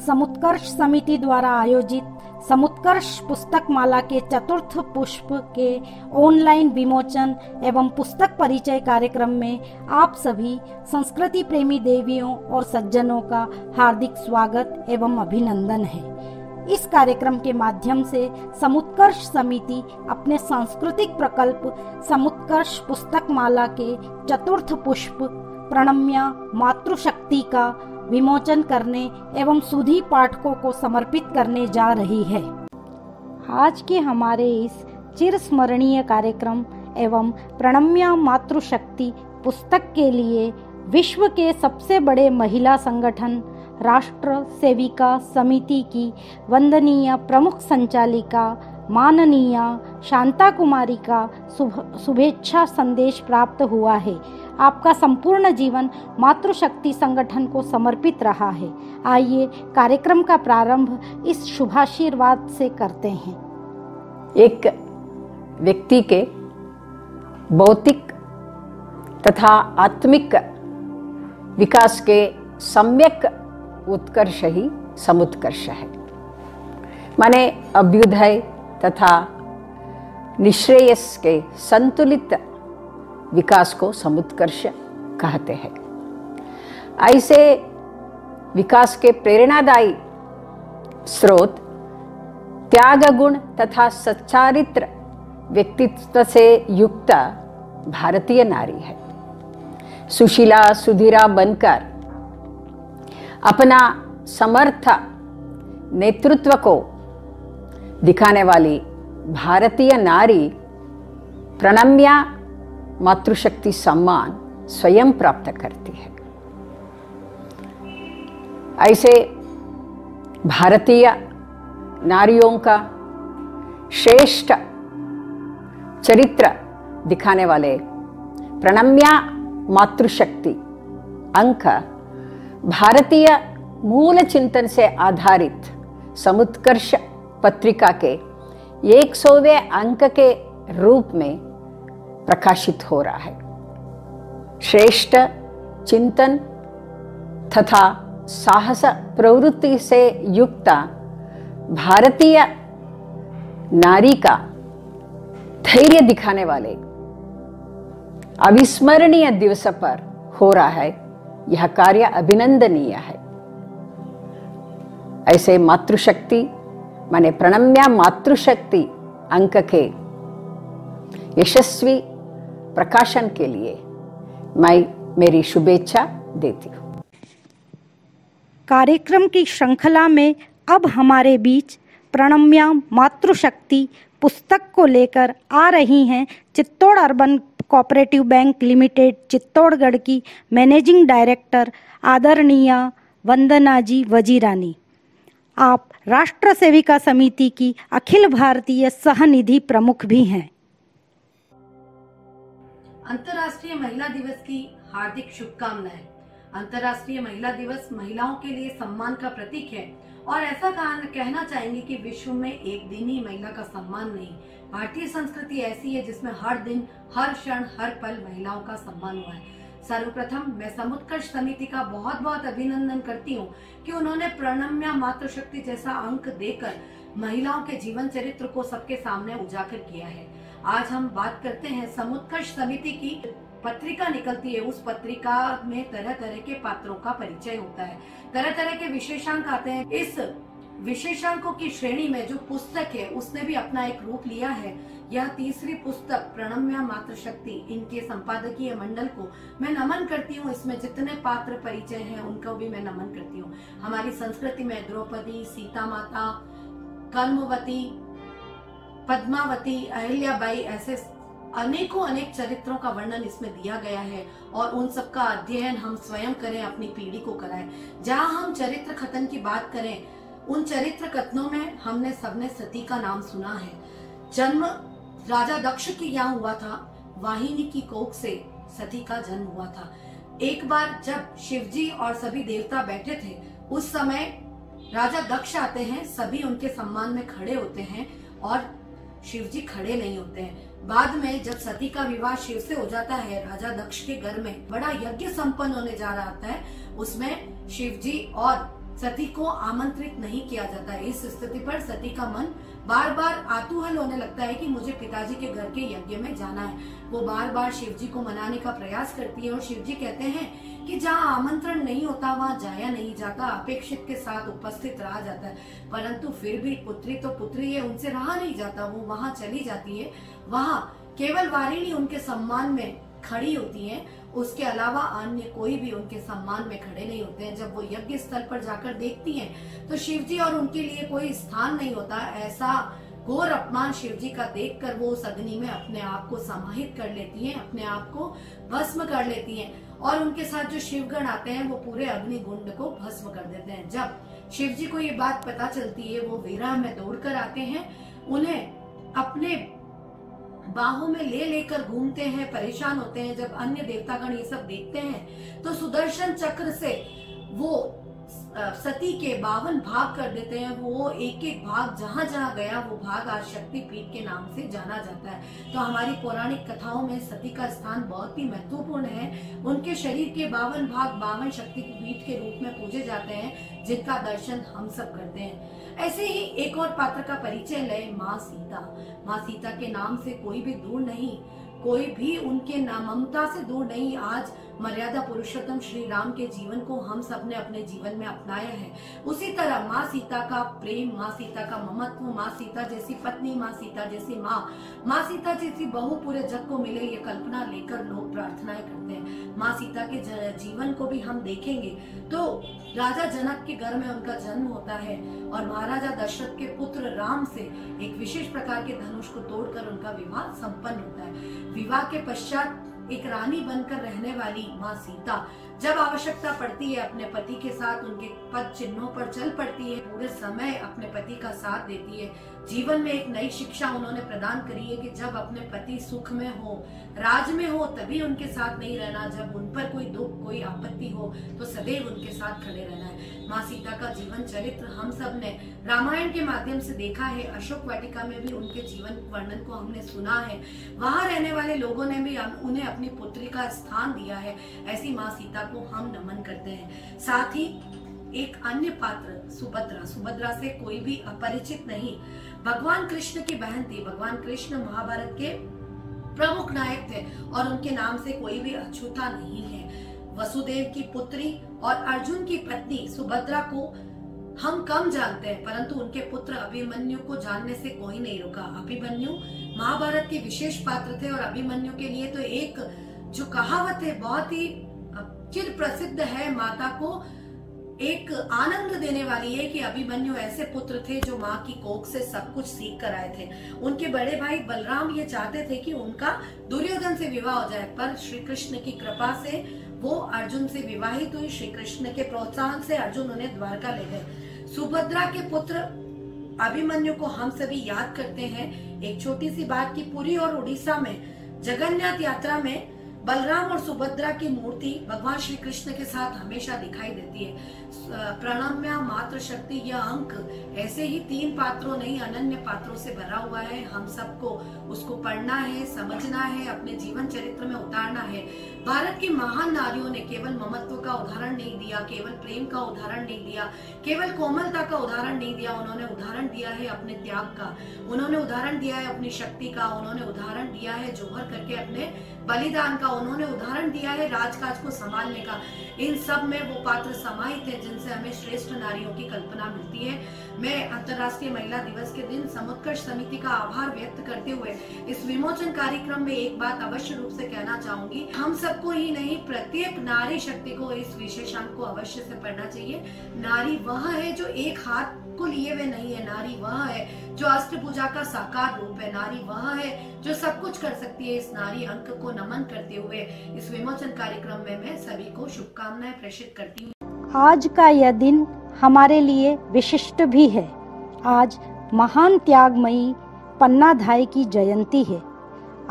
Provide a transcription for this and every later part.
समुत्कर्ष समिति द्वारा आयोजित समुत्कर्ष पुस्तक माला के चतुर्थ पुष्प के ऑनलाइन विमोचन एवं पुस्तक परिचय कार्यक्रम में आप सभी संस्कृति प्रेमी देवियों और सज्जनों का हार्दिक स्वागत एवं अभिनंदन है। इस कार्यक्रम के माध्यम से समुत्कर्ष समिति अपने सांस्कृतिक प्रकल्प समुत्कर्ष पुस्तक माला के चतुर्थ पुष्प प्रणम्या मातृशक्ति का विमोचन करने एवं सुधी पाठकों को समर्पित करने जा रही है। आज के हमारे इस चिरस्मरणीय कार्यक्रम एवं प्रणम्या मातृशक्ति पुस्तक के लिए विश्व के सबसे बड़े महिला संगठन राष्ट्र सेविका समिति की वंदनीय प्रमुख संचालिका माननीय शांता कुमारी का शुभेच्छा संदेश प्राप्त हुआ है। आपका संपूर्ण जीवन मातृशक्ति संगठन को समर्पित रहा है। आइए कार्यक्रम का प्रारंभ इस शुभाशीर्वाद से करते हैं। एक व्यक्ति के भौतिक तथा आत्मिक विकास के सम्यक उत्कर्ष ही समुत्कर्ष है। माने अभ्युदय तथा निश्रेयस के संतुलित विकास को समुत्कर्ष कहते हैं। ऐसे विकास के प्रेरणादायी स्रोत त्याग गुण तथा सच्चारित्र व्यक्तित्व से युक्त भारतीय नारी है। सुशीला सुधीरा बनकर अपना समर्थ नेतृत्व को दिखाने वाली भारतीय नारी प्रणम्या मातृशक्ति सम्मान स्वयं प्राप्त करती है। ऐसे भारतीय नारियों का श्रेष्ठ चरित्र दिखाने वाले प्रणम्या मातृशक्ति अंक भारतीय मूल चिंतन से आधारित समुत्कर्ष पत्रिका के 100वें अंक के रूप में प्रकाशित हो रहा है। श्रेष्ठ चिंतन तथा साहस प्रवृत्ति से युक्त भारतीय नारी का धैर्य दिखाने वाले अविस्मरणीय दिवस पर हो रहा है। यह कार्य अभिनंदनीय है। ऐसे मातृशक्ति माने प्रणम्या मातृशक्ति अंक के यशस्वी प्रकाशन के लिए मैं मेरी शुभेच्छा देती हूँ। कार्यक्रम की श्रृंखला में अब हमारे बीच प्रणम्या मातृशक्ति पुस्तक को लेकर आ रही हैं Chittor urban cooperative bank limited Chittorgarh की मैनेजिंग डायरेक्टर आदरणीय वंदना जी वजीरानी। आप राष्ट्र सेविका समिति की अखिल भारतीय सहनिधि प्रमुख भी हैं। अंतर्राष्ट्रीय महिला दिवस की हार्दिक शुभकामनाएं। अंतर्राष्ट्रीय महिला दिवस महिलाओं के लिए सम्मान का प्रतीक है और ऐसा कहना चाहेंगे कि विश्व में एक दिन ही महिला का सम्मान नहीं। भारतीय संस्कृति ऐसी है जिसमें हर दिन हर क्षण हर पल महिलाओं का सम्मान हुआ है। सर्वप्रथम मैं समुत्कर्ष समिति का बहुत बहुत अभिनंदन करती हूँ कि उन्होंने प्रणम्या मातृशक्ति जैसा अंक देकर महिलाओं के जीवन चरित्र को सबके सामने उजागर किया है। आज हम बात करते हैं समुत्कर्ष समिति की पत्रिका निकलती है। उस पत्रिका में तरह तरह के पात्रों का परिचय होता है, तरह तरह के विशेषांक आते हैं। इस विशेषांकों की श्रेणी में जो पुस्तक है उसने भी अपना एक रूप लिया है। यह तीसरी पुस्तक प्रणम्या मातृशक्ति, इनके संपादकीय मंडल को मैं नमन करती हूँ। इसमें जितने पात्र परिचय हैं उनको भी मैं नमन करती हूँ। हमारी संस्कृति में द्रौपदी, सीता माता, कर्मवती, पद्मावती, अहिल्याबाई ऐसे अनेकों अनेक चरित्रों का वर्णन इसमें दिया गया है और उन सब का अध्ययन हम स्वयं करें, अपनी पीढ़ी को कराएं। जहां हम चरित्र कथन की बात करें, उन चरित्र कथनों में हमने सबने सती का नाम सुना है। जन्म राजा दक्ष की यहाँ हुआ था, वाहिनी की कोख से सती का जन्म हुआ था। एक बार जब शिवजी और सभी देवता बैठे थे, उस समय राजा दक्ष आते हैं, सभी उनके सम्मान में खड़े होते हैं और शिवजी खड़े नहीं होते हैं। बाद में जब सती का विवाह शिव से हो जाता है, राजा दक्ष के घर में बड़ा यज्ञ संपन्न होने जा रहा है। उसमें शिवजी और सती को आमंत्रित नहीं किया जाता। इस स्थिति पर सती का मन बार बार आतुहल होने लगता है कि मुझे पिताजी के घर के यज्ञ में जाना है। वो बार बार शिव जी को मनाने का प्रयास करती है और शिव जी कहते हैं कि जहाँ आमंत्रण नहीं होता वहाँ जाया नहीं जाता, अपेक्षित के साथ उपस्थित रहा जाता है। परंतु फिर भी पुत्री तो पुत्री है, उनसे रहा नहीं जाता, वो वहाँ चली जाती है। वहाँ केवल वारिणी उनके सम्मान में खड़ी होती है, उसके अलावा अन्य कोई भी उनके सम्मान में खड़े नहीं होते हैं। जब वो यज्ञ स्थल पर जाकर देखती हैं तो शिव जी और उनके लिए कोई स्थान नहीं होता। ऐसा घोर अपमान शिव जी का देखकर वो उस अग्नि में अपने आप को समाहित कर लेती हैं, अपने आप को भस्म कर लेती हैं और उनके साथ जो शिवगण आते हैं वो पूरे अग्नि गुंड को भस्म कर देते हैं। जब शिव जी को ये बात पता चलती है वो विरह में दौड़कर आते हैं, उन्हें अपने बाहों में ले लेकर घूमते हैं, परेशान होते हैं। जब अन्य देवतागण ये सब देखते हैं तो सुदर्शन चक्र से वो सती के 52 भाग कर देते हैं। वो एक एक भाग जहां जहां गया वो भाग आज शक्तिपीठ के नाम से जाना जाता है। तो हमारी पौराणिक कथाओं में सती का स्थान बहुत ही महत्वपूर्ण है। उनके शरीर के 52 भाग 52 शक्तिपीठ के रूप में पूजे जाते हैं, जिनका दर्शन हम सब करते हैं। ऐसे ही एक और पात्र का परिचय ले, माँ सीता। माँ सीता के नाम से कोई भी दूर नहीं, कोई भी उनके ममता से दूर नहीं। आज मर्यादा पुरुषोत्तम श्री राम के जीवन को हम सब ने अपने जीवन में अपनाया है। उसी तरह माँ सीता का प्रेम, माँ सीता का ममत्व, माँ सीता जैसी पत्नी, माँ सीता जैसी माँ सीता जैसी बहू पूरे जग को मिले, ये कल्पना लेकर लोग प्रार्थनाएं करते हैं। माँ सीता के जीवन को भी हम देखेंगे तो राजा जनक के घर में उनका जन्म होता है और महाराजा दशरथ के पुत्र राम से एक विशेष प्रकार के धनुष को तोड़कर उनका विवाह संपन्न होता है। विवाह के पश्चात एक रानी बनकर रहने वाली माँ सीता जब आवश्यकता पड़ती है अपने पति के साथ उनके पद चिन्हों पर चल पड़ती है, पूरे समय अपने पति का साथ देती है। जीवन में एक नई शिक्षा उन्होंने प्रदान करी है कि जब अपने पति सुख में हो, राज में हो, तभी उनके साथ नहीं रहना। जब उन पर कोई दुख, कोई आपत्ति हो तो सदैव उनके साथ खड़े रहना है। माँ सीता का जीवन चरित्र हम सब ने रामायण के माध्यम से देखा है। अशोक वाटिका में भी उनके जीवन वर्णन को हमने सुना है। वहां रहने वाले लोगों ने भी उन्हें अपनी पुत्री का स्थान दिया है। ऐसी माँ सीता को हम नमन करते हैं। साथ ही एक अन्य पात्र सुभद्रा, सुभद्रा से कोई भी अपरिचित नहीं, भगवान कृष्ण की बहन थी। भगवान कृष्ण महाभारत के प्रमुख नायक थे और उनके नाम से कोई भी अछूता नहीं है। वसुदेव की पुत्री और अर्जुन की पत्नी सुभद्रा को हम कम जानते हैं, परंतु उनके पुत्र अभिमन्यु को जानने से कोई नहीं रुका। अभिमन्यु महाभारत के विशेष पात्र थे और अभिमन्यु के लिए तो एक जो कहावत है बहुत ही चिर प्रसिद्ध है, माता को एक आनंद देने वाली है कि अभिमन्यु ऐसे पुत्र थे जो माँ की कोख से सब कुछ सीख कर आए थे। उनके बड़े भाई बलराम ये चाहते थे कि उनका दुर्योधन से विवाह हो जाए, पर श्री कृष्ण की कृपा से वो अर्जुन से विवाहित हुई। श्री कृष्ण के प्रोत्साहन से अर्जुन उन्हें द्वारका ले गए। सुभद्रा के पुत्र अभिमन्यु को हम सभी याद करते हैं। एक छोटी सी बात की पुरी और उड़ीसा में जगन्नाथ यात्रा में बलराम और सुभद्रा की मूर्ति भगवान श्री कृष्ण के साथ हमेशा दिखाई देती है। प्रणम्या, मातृ शक्ति, यह अंक ऐसे ही 3 पात्रों नहीं अनन्य पात्रों से भरा हुआ है। हम सबको उसको पढ़ना है, समझना है, अपने जीवन चरित्र में उतारना है। भारत की महान नारियों ने केवल ममत्व का उदाहरण नहीं दिया, केवल प्रेम का उदाहरण नहीं दिया, केवल कोमलता का उदाहरण नहीं दिया, उन्होंने उदाहरण दिया है अपने त्याग का, उन्होंने उदाहरण दिया है अपनी शक्ति का, उन्होंने उदाहरण दिया है जोहर करके अपने बलिदान का, उन्होंने उदाहरण दिया है राजकाज को संभालने का। इन सब में वो पात्र समाहित है जिनसे हमें श्रेष्ठ नारियों की कल्पना मिलती है। मैं अंतर्राष्ट्रीय महिला दिवस के दिन समुत्कर्ष समिति का आभार व्यक्त करते हुए इस विमोचन कार्यक्रम में एक बात अवश्य रूप से कहना चाहूंगी, हम सबको ही नहीं प्रत्येक नारी शक्ति को इस विशेषांक को अवश्य से पढ़ना चाहिए। नारी वह है जो एक हाथ को लिए हुए नहीं है, नारी वह है जो अष्टभुजा का साकार रूप है, नारी वह है जो सब कुछ कर सकती है। इस नारी अंक को नमन करते हुए इस विमोचन कार्यक्रम में मैं सभी को शुभकामनाएं प्रेषित करती हूँ। आज का यह दिन हमारे लिए विशिष्ट भी है। आज महान त्यागमयी पन्नाधाय की जयंती है।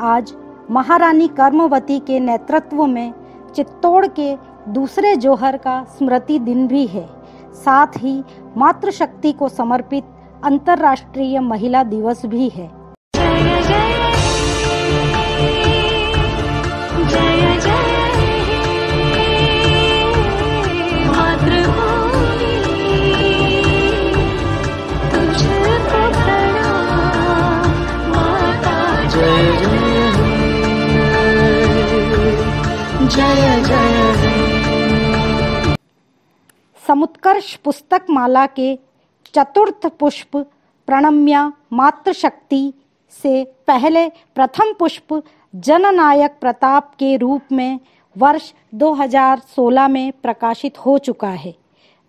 आज महारानी कर्मवती के नेतृत्व में चित्तौड़ के दूसरे जोहर का स्मृति दिन भी है। साथ ही मातृशक्ति को समर्पित अंतर्राष्ट्रीय महिला दिवस भी है। मातृभूमि समुत्कर्ष पुस्तक माला के चतुर्थ पुष्प प्रणम्या मातृशक्ति से पहले प्रथम पुष्प जननायक प्रताप के रूप में वर्ष 2016 में प्रकाशित हो चुका है।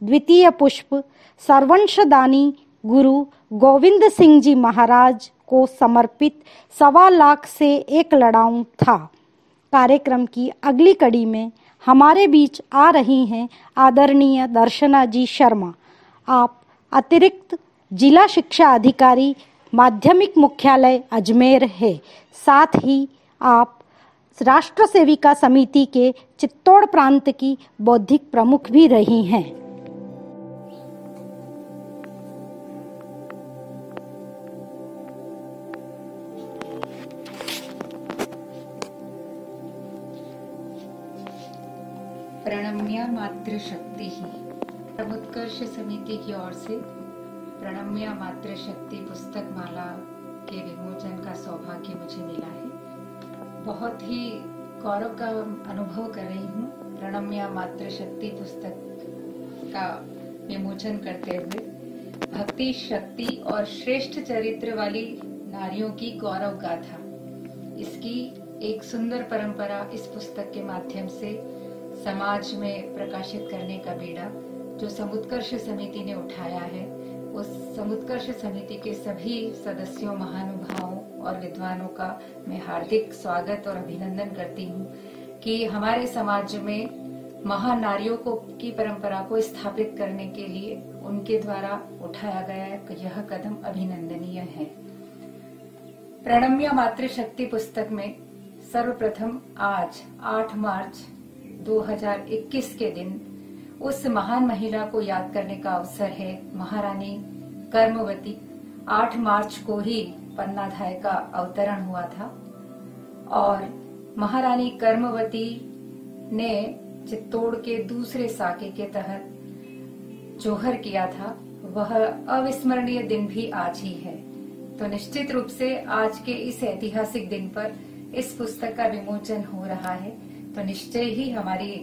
द्वितीय पुष्प सर्वंशदानी गुरु गोविंद सिंह जी महाराज को समर्पित 1.25 लाख से एक लड़ाऊं था। कार्यक्रम की अगली कड़ी में हमारे बीच आ रही हैं आदरणीय दर्शना जी शर्मा। आप अतिरिक्त जिला शिक्षा अधिकारी माध्यमिक मुख्यालय अजमेर है। साथ ही आप राष्ट्र सेविका समिति के चित्तौड़ प्रांत की बौद्धिक प्रमुख भी रही हैं। प्रणम्या मातृशक्ति ही समुत्कर्ष समिति की ओर से प्रणम्या मातृशक्ति पुस्तक माला के विमोचन का सौभाग्य मुझे मिला है। बहुत ही गौरव का अनुभव कर रही हूँ प्रणम्या मातृशक्ति पुस्तक का विमोचन करते हुए। भक्ति, शक्ति और श्रेष्ठ चरित्र वाली नारियों की गौरव गाथा, इसकी एक सुंदर परंपरा इस पुस्तक के माध्यम से समाज में प्रकाशित करने का बीड़ा जो समुत्कर्ष समिति ने उठाया है, उस समुत्कर्ष समिति के सभी सदस्यों, महानुभावों और विद्वानों का मैं हार्दिक स्वागत और अभिनंदन करती हूँ कि हमारे समाज में महानारियों को की परंपरा को स्थापित करने के लिए उनके द्वारा उठाया गया यह कदम अभिनंदनीय है। प्रणम्या मातृशक्ति पुस्तक में सर्वप्रथम आज 8 मार्च 2021 के दिन उस महान महिला को याद करने का अवसर है। महारानी कर्मवती 8 मार्च को ही पन्नाधाय का अवतरण हुआ था और महारानी कर्मवती ने चित्तौड़ के दूसरे साके के तहत जोहर किया था, वह अविस्मरणीय दिन भी आज ही है। तो निश्चित रूप से आज के इस ऐतिहासिक दिन पर इस पुस्तक का विमोचन हो रहा है, तो निश्चय ही हमारी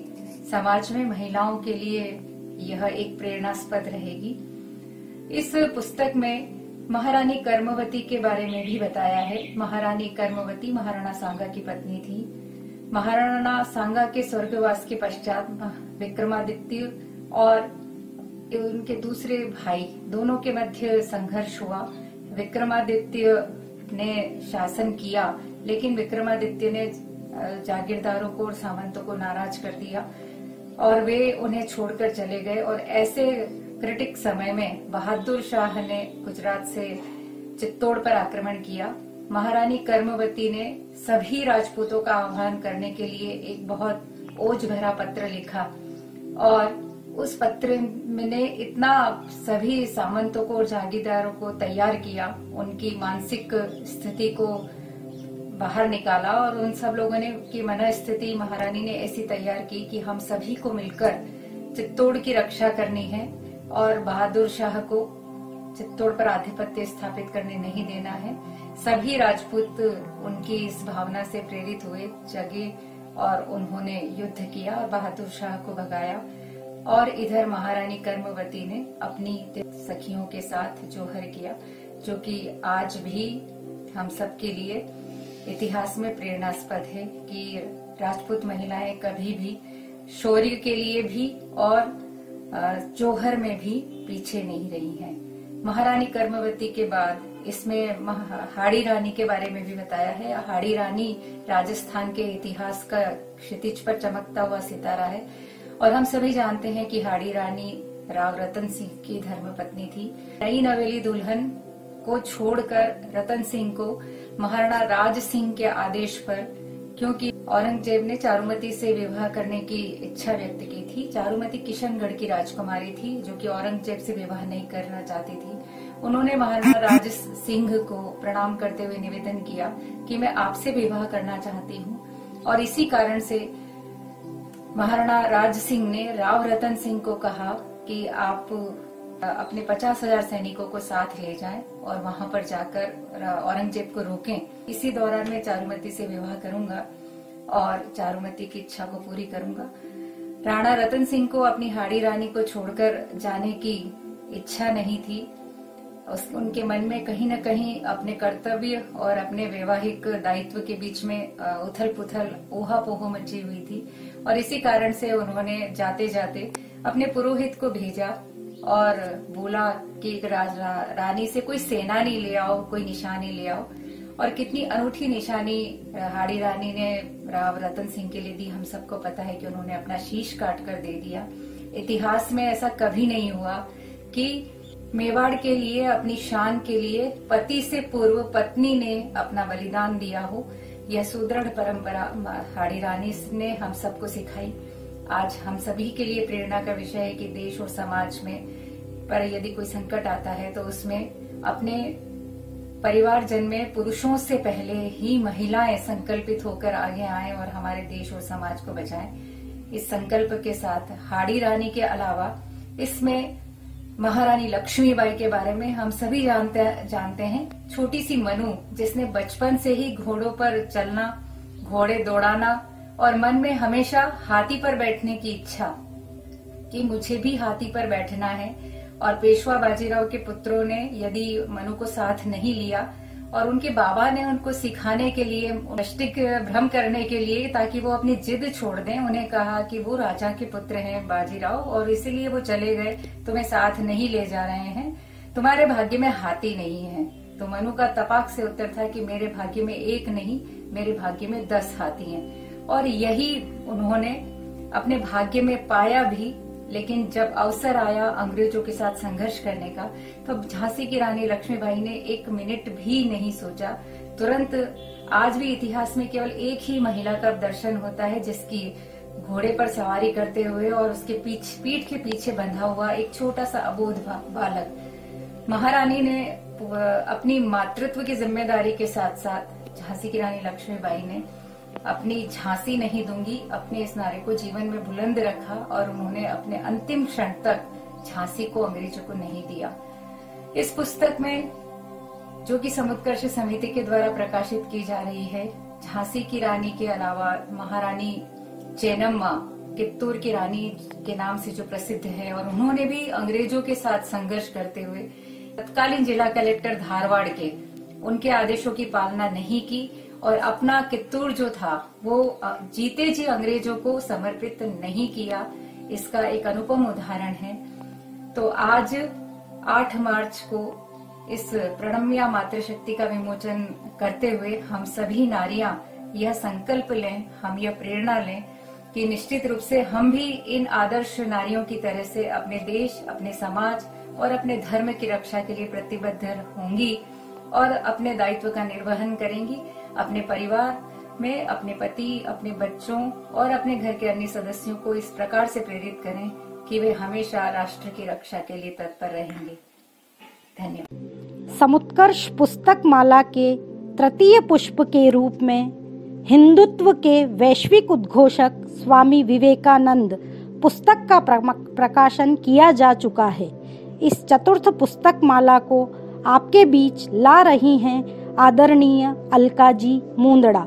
समाज में महिलाओं के लिए यह एक प्रेरणास्पद रहेगी। इस पुस्तक में महारानी कर्मवती के बारे में भी बताया है। महारानी कर्मवती महाराणा सांगा की पत्नी थी। महाराणा सांगा के स्वर्गवास के पश्चात विक्रमादित्य और उनके दूसरे भाई दोनों के मध्य संघर्ष हुआ। विक्रमादित्य ने शासन किया, लेकिन विक्रमादित्य ने जागीरदारों को और सामंतों को नाराज कर दिया और वे उन्हें छोड़कर चले गए। और ऐसे क्रिटिक समय में बहादुर शाह ने गुजरात से चित्तौड़ पर आक्रमण किया। महारानी कर्मवती ने सभी राजपूतों का आह्वान करने के लिए एक बहुत ओज भरा पत्र लिखा और उस पत्र ने इतना सभी सामंतों को और जागीरदारों को तैयार किया, उनकी मानसिक स्थिति को बाहर निकाला और उन सब लोगों ने की मनस्थिति महारानी ने ऐसी तैयार की कि हम सभी को मिलकर चित्तौड़ की रक्षा करनी है और बहादुर शाह को चित्तौड़ पर आधिपत्य स्थापित करने नहीं देना है। सभी राजपूत उनकी इस भावना से प्रेरित हुए, जगे और उन्होंने युद्ध किया और बहादुर शाह को भगाया। और इधर महारानी कर्मवती ने अपनी सखियों के साथ जोहर किया, जो कि आज भी हम सब के लिए इतिहास में प्रेरणास्पद है कि राजपूत महिलाएं कभी भी शौर्य के लिए भी और जोहर में भी पीछे नहीं रही हैं। महारानी कर्मवती के बाद इसमें हाड़ी रानी के बारे में भी बताया है। हाड़ी रानी राजस्थान के इतिहास का क्षितिज पर चमकता हुआ सितारा है और हम सभी जानते हैं कि हाड़ी रानी राव रतन सिंह की धर्मपत्नी थी। नई नवेली दुल्हन को छोड़कर रतन सिंह को महाराणा राज सिंह के आदेश पर, क्योंकि औरंगजेब ने चारुमती से विवाह करने की इच्छा व्यक्त की थी। चारुमती किशनगढ़ की राजकुमारी थी जो कि औरंगजेब से विवाह नहीं करना चाहती थी। उन्होंने महाराणा राज सिंह को प्रणाम करते हुए निवेदन किया कि मैं आपसे विवाह करना चाहती हूँ, और इसी कारण से महाराणा राज सिंह ने राव रतन सिंह को कहा कि आप अपने 50,000 सैनिकों को साथ ले जाएं और वहां पर जाकर औरंगजेब को रोकें। इसी दौरान मैं चारुमती से विवाह करूंगा और चारुमती की इच्छा को पूरी करूंगा। राणा रतन सिंह को अपनी हाड़ी रानी को छोड़कर जाने की इच्छा नहीं थी। उनके मन में कहीं न कहीं अपने कर्तव्य और अपने वैवाहिक दायित्व के बीच में उथल पुथल ऊहापोह मची हुई थी, और इसी कारण से उन्होंने जाते जाते अपने पुरोहित को भेजा और बोला कि एक रानी से कोई सेनानी ले आओ, कोई निशानी ले आओ। और कितनी अनूठी निशानी हाड़ी रानी ने राव रतन सिंह के लिए दी, हम सबको पता है कि उन्होंने अपना शीश काट कर दे दिया। इतिहास में ऐसा कभी नहीं हुआ कि मेवाड़ के लिए, अपनी शान के लिए पति से पूर्व पत्नी ने अपना बलिदान दिया हो। यह सुदृढ़ परंपरा हाड़ी रानी ने हम सबको सिखाई। आज हम सभी के लिए प्रेरणा का विषय है कि देश और समाज में पर यदि कोई संकट आता है तो उसमें अपने परिवारजन में पुरुषों से पहले ही महिलाएं संकल्पित होकर आगे आएं और हमारे देश और समाज को बचाएं। इस संकल्प के साथ हाड़ी रानी के अलावा इसमें महारानी लक्ष्मीबाई के बारे में हम सभी जानते हैं। छोटी सी मनु जिसने बचपन से ही घोड़ों पर चलना, घोड़े दौड़ाना और मन में हमेशा हाथी पर बैठने की इच्छा कि मुझे भी हाथी पर बैठना है। और पेशवा बाजीराव के पुत्रों ने यदि मनु को साथ नहीं लिया और उनके बाबा ने उनको सिखाने के लिए, मस्तिष्क भ्रम करने के लिए, ताकि वो अपनी जिद छोड़ दें, उन्हें कहा कि वो राजा के पुत्र हैं बाजीराव और इसीलिए वो चले गए, तुम्हें साथ नहीं ले जा रहे हैं, तुम्हारे भाग्य में हाथी नहीं है। तो मनु का तपाक से उत्तर था कि मेरे भाग्य में एक नहीं, मेरे भाग्य में 10 हाथी हैं। और यही उन्होंने अपने भाग्य में पाया भी। लेकिन जब अवसर आया अंग्रेजों के साथ संघर्ष करने का, तो झांसी की रानी लक्ष्मीबाई ने 1 मिनट भी नहीं सोचा, तुरंत। आज भी इतिहास में केवल एक ही महिला का दर्शन होता है जिसकी घोड़े पर सवारी करते हुए और उसके पीठ के पीछे बंधा हुआ एक छोटा सा अबोध बालक। महारानी ने अपनी मातृत्व की जिम्मेदारी के साथ साथ झांसी की रानी लक्ष्मीबाई ने अपनी झांसी नहीं दूंगी, अपने इस नारे को जीवन में बुलंद रखा और उन्होंने अपने अंतिम क्षण तक झांसी को अंग्रेजों को नहीं दिया। इस पुस्तक में, जो कि समुत्कर्ष समिति के द्वारा प्रकाशित की जा रही है, झांसी की रानी के अलावा महारानी चेन्नम्मा कित्तूर की रानी के नाम से जो प्रसिद्ध है, और उन्होंने भी अंग्रेजों के साथ संघर्ष करते हुए तत्कालीन जिला कलेक्टर धारवाड़ के उनके आदेशों की पालना नहीं की और अपना कित्तूर जो था वो जीते जी अंग्रेजों को समर्पित नहीं किया। इसका एक अनुपम उदाहरण है। तो आज 8 मार्च को इस प्रणम्या मातृशक्ति का विमोचन करते हुए हम सभी नारियां यह संकल्प लें, हम यह प्रेरणा लें कि निश्चित रूप से हम भी इन आदर्श नारियों की तरह से अपने देश, अपने समाज और अपने धर्म की रक्षा के लिए प्रतिबद्ध होंगी और अपने दायित्व का निर्वहन करेंगी। अपने परिवार में अपने पति, अपने बच्चों और अपने घर के अन्य सदस्यों को इस प्रकार से प्रेरित करें कि वे हमेशा राष्ट्र की रक्षा के लिए तत्पर रहेंगे। धन्यवाद। समुत्कर्ष पुस्तक माला के तृतीय पुष्प के रूप में हिंदुत्व के वैश्विक उद्घोषक स्वामी विवेकानंद पुस्तक का प्रकाशन किया जा चुका है। इस चतुर्थ पुस्तक माला को आपके बीच ला रही हैं आदरणीय अलका जी मुंदड़ा।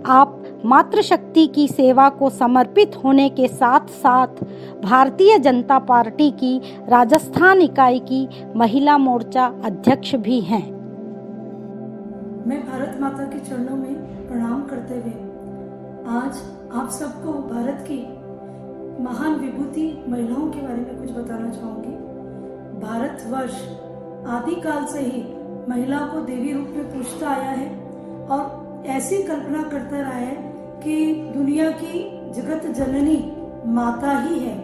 आप मातृशक्ति की सेवा को समर्पित होने के साथ साथ भारतीय जनता पार्टी की राजस्थान इकाई की महिला मोर्चा अध्यक्ष भी हैं। मैं भारत माता के चरणों में प्रणाम करते हुए आज आप सबको भारत की महान विभूति महिलाओं के बारे में कुछ बताना चाहूंगी। भारतवर्ष आदिकाल से ही महिला को देवी रूप में पूजता आया है और ऐसी कल्पना करता रहा है कि दुनिया की जगत जननी माता ही है।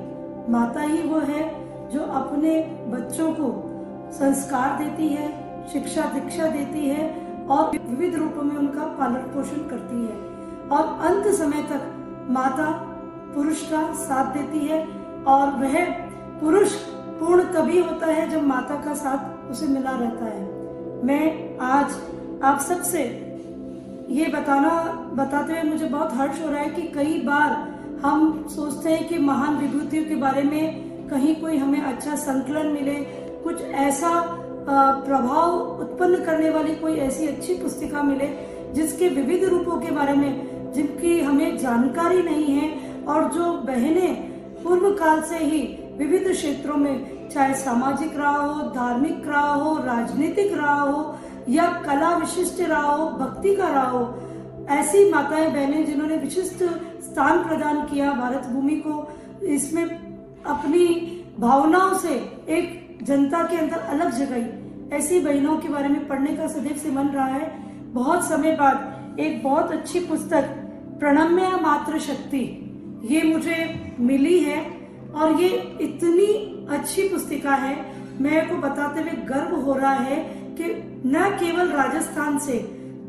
माता ही वो है जो अपने बच्चों को संस्कार देती है, शिक्षा दीक्षा देती है और विविध रूपों में उनका पालन पोषण करती है और अंत समय तक माता पुरुष का साथ देती है और वह पुरुष पूर्ण तभी होता है जब माता का साथ उसे मिला रहता है। मैं आज आप सबसे ये बताते हुए मुझे बहुत हर्ष हो रहा है कि कई बार हम सोचते हैं कि महान विभूतियों के बारे में कहीं कोई हमें अच्छा संकलन मिले, कुछ ऐसा प्रभाव उत्पन्न करने वाली कोई ऐसी अच्छी पुस्तिका मिले जिसके विविध रूपों के बारे में जिनकी हमें जानकारी नहीं है और जो बहनें पूर्व काल से ही विविध क्षेत्रों में, चाहे सामाजिक रहा हो, धार्मिक रहा हो, राजनीतिक रहा हो या कला विशिष्ट रहा हो, भक्ति का रहा हो, ऐसी माताएं बहनें जिन्होंने विशिष्ट स्थान प्रदान किया भारत भूमि को, इसमें अपनी भावनाओं से एक जनता के अंदर अलग जगाई, ऐसी बहनों के बारे में पढ़ने का सदैव से मन रहा है। बहुत समय बाद एक बहुत अच्छी पुस्तक प्रणम्या मातृशक्ति ये मुझे मिली है और ये इतनी अच्छी पुस्तिका है, मेरे को बताते हुए गर्व हो रहा है कि न केवल राजस्थान से,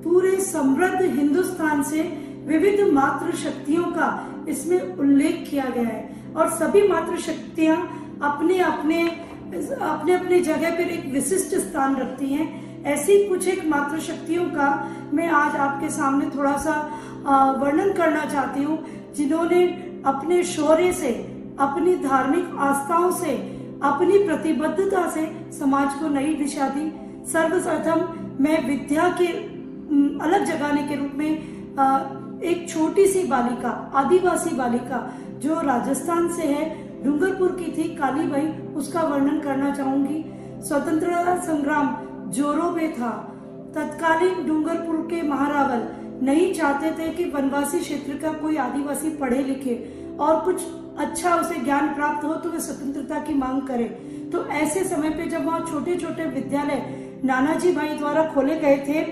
पूरे समृद्ध हिंदुस्तान से विविध मातृशक्तियों का इसमें उल्लेख किया गया है और सभी मातृशक्तियां अपने अपने जगह पर एक विशिष्ट स्थान रखती हैं। ऐसी कुछ एक मातृशक्तियों का मैं आज आपके सामने थोड़ा सा वर्णन करना चाहती हूँ, जिन्होंने अपने शौर्य से, अपनी धार्मिक आस्थाओं से, अपनी प्रतिबद्धता से समाज को नई दिशा दी। सर्वप्रथम मैं विद्या के अलग जगाने के रूप में एक छोटी सी बालिका, आदिवासी बालिका जो राजस्थान से है, डूंगरपुर की थी, कालीबाई, उसका वर्णन करना चाहूंगी। स्वतंत्रता संग्राम जोरों में था। तत्कालीन डूंगरपुर के महारावल नहीं चाहते थे कि वनवासी क्षेत्र का कोई आदिवासी पढ़े लिखे और कुछ अच्छा उसे ज्ञान प्राप्त हो तो वे स्वतंत्रता की मांग करे। तो ऐसे समय पे जब वहाँ छोटे छोटे विद्यालय नानाजी भाई द्वारा खोले गए थे,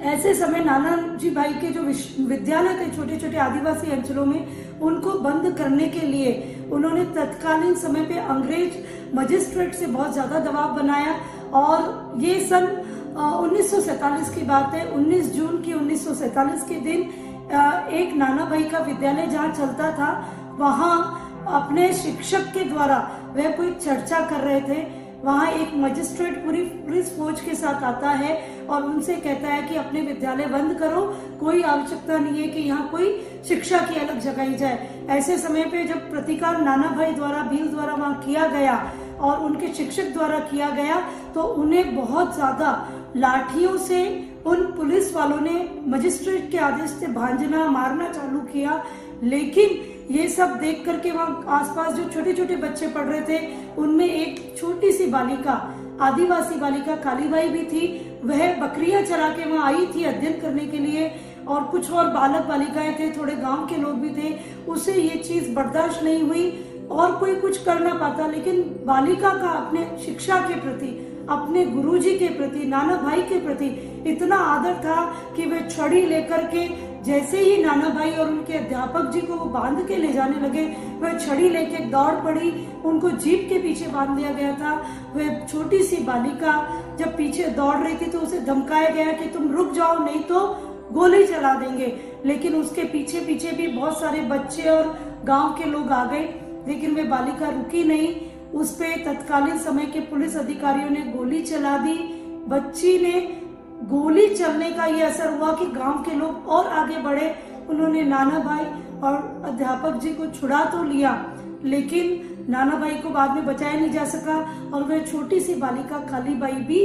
ऐसे समय नानाजी भाई के जो विद्यालय थे छोटे छोटे आदिवासी अंचलों में, उनको बंद करने के लिए उन्होंने तत्कालीन समय पे अंग्रेज मजिस्ट्रेट से बहुत ज्यादा दबाव बनाया और ये सन 1947 की बात है। 19 जून की 1947 के दिन एक नाना भाई का विद्यालय जहाँ चलता था, वहाँ अपने शिक्षक के द्वारा वह कोई चर्चा कर रहे थे। वहाँ एक मजिस्ट्रेट पूरी पुलिस फौज के साथ आता है और उनसे कहता है कि अपने विद्यालय बंद करो, कोई आवश्यकता नहीं है कि यहाँ कोई शिक्षा की अलग जगाई जाए। ऐसे समय पे जब प्रतिकार नाना भाई द्वारा, भील द्वारा वहाँ किया गया और उनके शिक्षक द्वारा किया गया, तो उन्हें बहुत ज्यादा लाठियों से उन पुलिस वालों ने मजिस्ट्रेट के आदेश से भांजना, मारना चालू किया। लेकिन ये सब देख करके वहाँ आसपास जो छोटे छोटे बच्चे पढ़ रहे थे, उनमें एक छोटी सी बालिका, आदिवासी बालिका कालीबाई भी थी। वह बकरियां चरा के वहाँ आई थी अध्ययन करने के लिए और कुछ और बालक बालिकाएं थे, थोड़े गांव के लोग भी थे। उसे ये चीज बर्दाश्त नहीं हुई और कोई कुछ कर ना पाता, लेकिन बालिका का अपने शिक्षा के प्रति, अपने गुरुजी के प्रति, नाना भाई के प्रति इतना आदर था कि वे छड़ी लेकर के, जैसे ही नाना भाई और उनके अध्यापक जी को वो बांध के ले जाने लगे, वह छड़ी लेके दौड़ पड़ी। उनको जीप के पीछे बांध दिया गया था। वह छोटी सी बालिका जब पीछे दौड़ रही थी तो उसे धमकाया गया कि तुम रुक जाओ नहीं तो गोली चला देंगे। लेकिन उसके पीछे पीछे भी बहुत सारे बच्चे और गांव के लोग आ गए, लेकिन वे बालिका रुकी नहीं। उस पे तत्कालीन समय के पुलिस अधिकारियों ने गोली चला दी। बच्ची ने गोली चलने का ये असर हुआ कि गांव के लोग और आगे बढ़े। उन्होंने नाना भाई और अध्यापक जी को छुड़ा तो लिया, लेकिन नाना भाई को बाद में बचाया नहीं जा सका और वह छोटी सी बालिका कालीबाई भी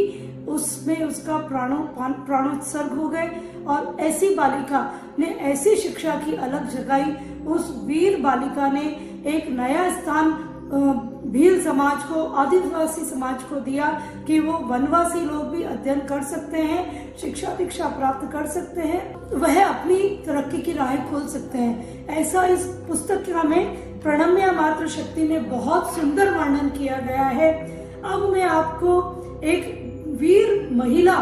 उसमें उसका प्राणोत्सर्ग हो गए। और ऐसी बालिका ने ऐसी शिक्षा की अलग जगाई। उस वीर बालिका ने एक नया स्थान भील समाज को, आदिवासी समाज को दिया कि वो वनवासी लोग भी अध्ययन कर सकते हैं, शिक्षा दीक्षा प्राप्त कर सकते हैं, वह अपनी तरक्की की राहें खोल सकते हैं। ऐसा इस पुस्तक में प्रणम्या मातृशक्ति में बहुत सुंदर वर्णन किया गया है। अब मैं आपको एक वीर महिला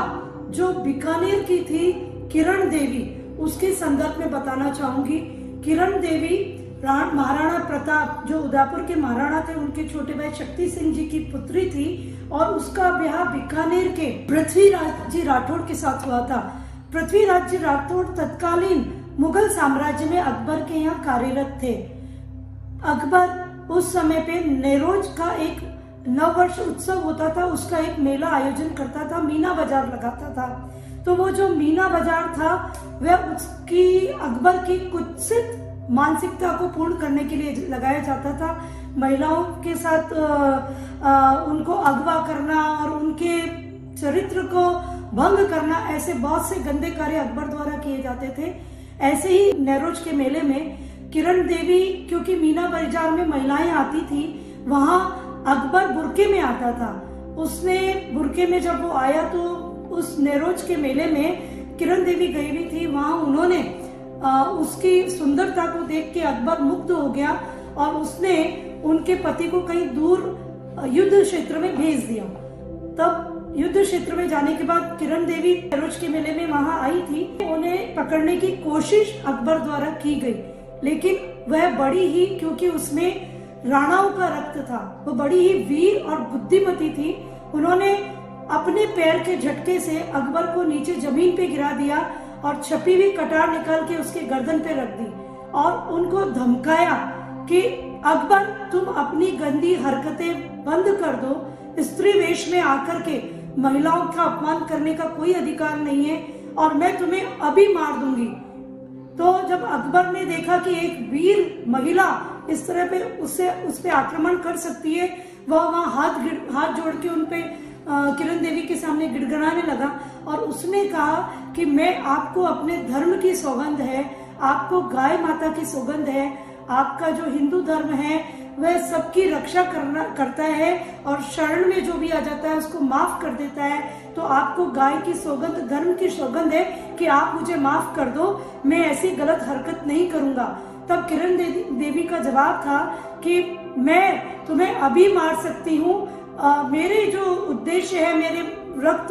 जो बीकानेर की थी, किरण देवी, उसके संदर्भ में बताना चाहूंगी। किरण देवी महाराणा प्रताप, जो उदयपुर के महाराणा थे, उनके छोटे भाई शक्ति सिंह जी की पुत्री थी और उसका ब्याह बीकानेर के पृथ्वीराज जी राठौड़ के साथ हुआ था। पृथ्वीराज जी राठौड़ तत्कालीन मुगल साम्राज्य में अकबर के यहाँ कार्यरत थे। अकबर उस समय पे नेरोज का एक नववर्ष उत्सव होता था, उसका एक मेला आयोजन करता था, मीना बाजार लगाता था। तो वो जो मीना बाजार था वह उसकी अकबर की कुत्सित मानसिकता को पूर्ण करने के लिए लगाया जाता था। महिलाओं के साथ उनको अगवा करना और उनके चरित्र को भंग करना, ऐसे बहुत से गंदे कार्य अकबर द्वारा किए जाते थे। ऐसे ही नेरोज के मेले में किरण देवी, क्योंकि मीना बाजार में महिलाएं आती थी, वहां अकबर बुरके में आता था। उसने बुरके में जब वो आया तो उस नेरोज के मेले में किरण देवी गई हुई थी। वहां उन्होंने उसकी सुंदरता को देख के अकबर मुग्ध हो गया और उसने उनके पति को कहीं दूर युद्ध क्षेत्र में भेज दिया। तब युद्ध क्षेत्र में जाने के बाद किरण देवी नेरोज के मेले में वहां आई थी। उन्हें पकड़ने की कोशिश अकबर द्वारा की गई, लेकिन वह बड़ी ही, क्योंकि उसमें राणाओं का रक्त था, वो बड़ी ही वीर और बुद्धिमती थी। उन्होंने अपने पैर के झटके से अकबर को नीचे जमीन पे गिरा दिया और छपी हुई कटार निकाल के उसके गर्दन पे रख दी और उनको धमकाया कि अकबर, तुम अपनी गंदी हरकतें बंद कर दो। स्त्री वेश में आकर के महिलाओं का अपमान करने का कोई अधिकार नहीं है और मैं तुम्हें अभी मार दूंगी। तो जब अकबर ने देखा कि एक वीर महिला इस तरह पे उस पे आक्रमण कर सकती है, वह वहां हाथ जोड़ के उनपे किरण देवी के सामने गिड़गिड़ाने लगा और उसने कहा कि मैं आपको अपने धर्म की सौगंध है, आपको गाय माता की सौगंध है, आपका जो हिंदू धर्म है वह सबकी रक्षा करता है और शरण में जो भी आ जाता है उसको माफ कर देता है। तो आपको गाय की सौगंध, धर्म की सौगंध है कि आप मुझे माफ कर दो, मैं ऐसी गलत हरकत नहीं करूंगा। तब किरण देवी का जवाब था कि मैं तुम्हें अभी मार सकती हूँ, मेरे जो उद्देश्य है,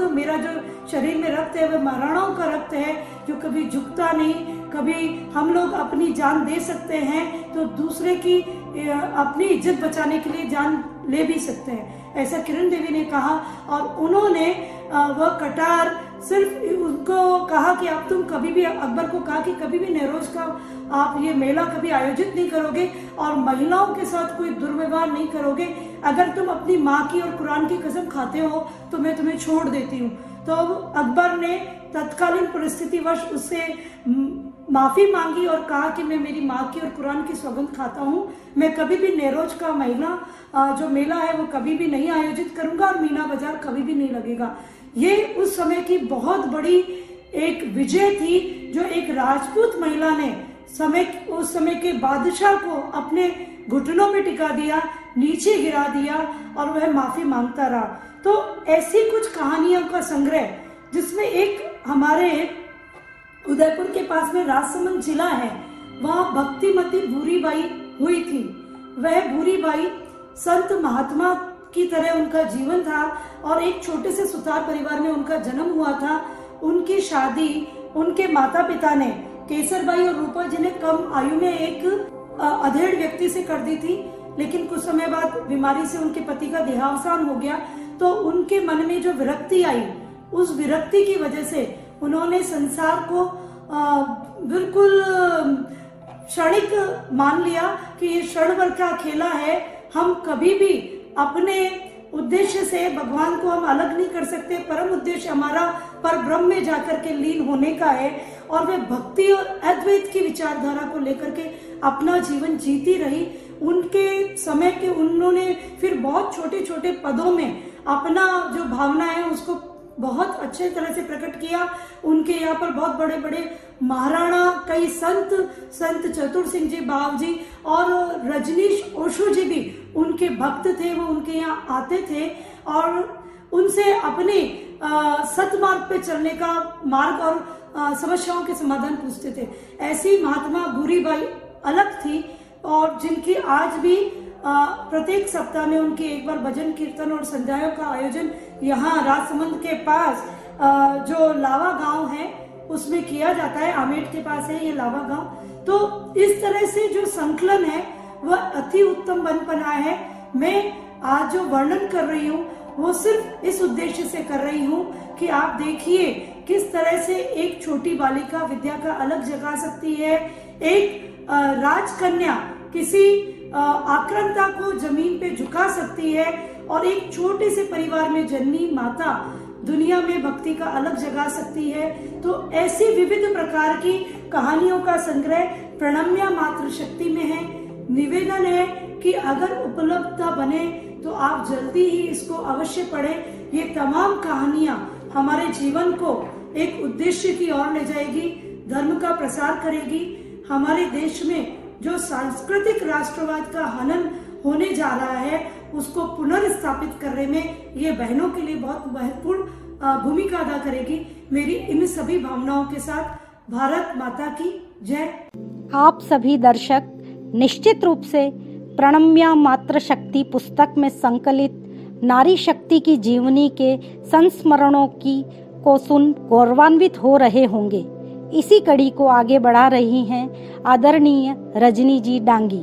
मेरा जो शरीर में रक्त है वह महाराणाओं का रक्त है जो कभी झुकता नहीं। कभी हम लोग अपनी जान दे सकते हैं तो दूसरे की अपनी इज्जत बचाने के लिए जान ले भी सकते हैं, ऐसा किरण देवी ने कहा। और उन्होंने वह कटार सिर्फ उनको कहा कि अब तुम कभी भी, अकबर को कहा कि कभी भी नेरोज का आप ये मेला कभी आयोजित नहीं करोगे और महिलाओं के साथ कोई दुर्व्यवहार नहीं करोगे। अगर तुम अपनी माँ की और कुरान की कसम खाते हो तो मैं तुम्हें छोड़ देती हूँ। तो अब अकबर ने तत्कालीन परिस्थितिवश उससे माफी मांगी और कहा कि मैं मेरी माँ की और कुरान की सौगंध खाता हूँ, मैं कभी भी नेरोज का जो मेला है वो कभी भी नहीं आयोजित करूंगा और मीना बाजार कभी भी नहीं लगेगा। ये उस समय की बहुत बड़ी एक विजय थी जो एक राजपूत महिला ने उस समय के बादशाह को अपने घुटनों में टिका दिया, नीचे गिरा दिया और वह माफी मांगता रहा। तो ऐसी कुछ कहानियों का संग्रह, जिसमें एक हमारे उदयपुर के पास में राजसमंद जिला है, वहाँ भक्तिमती भूरीबाई हुई थी। वह भूरीबाई संत महात्मा की तरह उनका जीवन था और एक छोटे से सुतार परिवार में उनका जन्म हुआ था। उनकी शादी उनके माता पिता ने केसरबाई और रूपा जी ने कम आयु में एक अधेड़ व्यक्ति से कर दी थी, लेकिन कुछ समय बाद बीमारी से उनके पति का देहावसान हो गया। तो उनके मन में जो विरक्ति आई, उस विरक्ति की वजह से उन्होंने संसार को बिल्कुल क्षणिक मान लिया कि ये क्षण भर का खेला है, हम कभी भी अपने उद्देश्य से भगवान को हम अलग नहीं कर सकते। परम उद्देश्य हमारा पर ब्रह्म में जाकर के लीन होने का है। और वे भक्ति और अद्वैत की विचारधारा को लेकर के अपना जीवन जीती रही। उनके समय के उन्होंने फिर बहुत छोटे छोटे पदों में अपना जो भावना है उसको बहुत अच्छे तरह से प्रकट किया। उनके यहाँ पर बहुत बड़े बड़े महाराणा, कई संत चतुर सिंह जी बाव जी और रजनीश ओशो जी भी उनके भक्त थे। वो उनके यहाँ आते थे और उनसे अपने सतमार्ग पे चलने का मार्ग और समस्याओं के समाधान पूछते थे। ऐसी महात्मा भूरीबाई अलग थी और जिनकी आज भी प्रत्येक सप्ताह में उनकी एक बार भजन कीर्तन और संध्याओं का आयोजन यहाँ राजसमंद के पास जो लावा गांव है उसमें किया जाता है। आमेट के पास है ये लावा गांव। तो इस तरह से जो संकलन है वह अति उत्तम बन पड़ा है। मैं आज जो वर्णन कर रही हूँ वो सिर्फ इस उद्देश्य से कर रही हूँ कि आप देखिए किस तरह से एक छोटी बालिका विद्या का अलग जगा सकती है। एक राजकन्या किसी आक्रांता को जमीन पे झुका सकती है और एक छोटे से परिवार में जन्मी माता दुनिया में भक्ति का अलग जगा सकती है। तो ऐसी विविध प्रकार की कहानियों का संग्रह प्रणम्या मात्र शक्ति में है। निवेदन है कि अगर उपलब्धता बने तो आप जल्दी ही इसको अवश्य पढ़ें। ये तमाम कहानियां हमारे जीवन को एक उद्देश्य की ओर ले जाएगी, धर्म का प्रसार करेगी, हमारे देश में जो सांस्कृतिक राष्ट्रवाद का हनन होने जा रहा है उसको पुनर्स्थापित करने में ये बहनों के लिए बहुत महत्वपूर्ण भूमिका अदा करेगी। मेरी इन सभी भावनाओं के साथ भारत माता की जय। आप सभी दर्शक निश्चित रूप से प्रणम्या मातृशक्ति पुस्तक में संकलित नारी शक्ति की जीवनी के संस्मरणों को सुन गौरवान्वित हो रहे होंगे। इसी कड़ी को आगे बढ़ा रही हैं आदरणीय रजनी जी डांगी।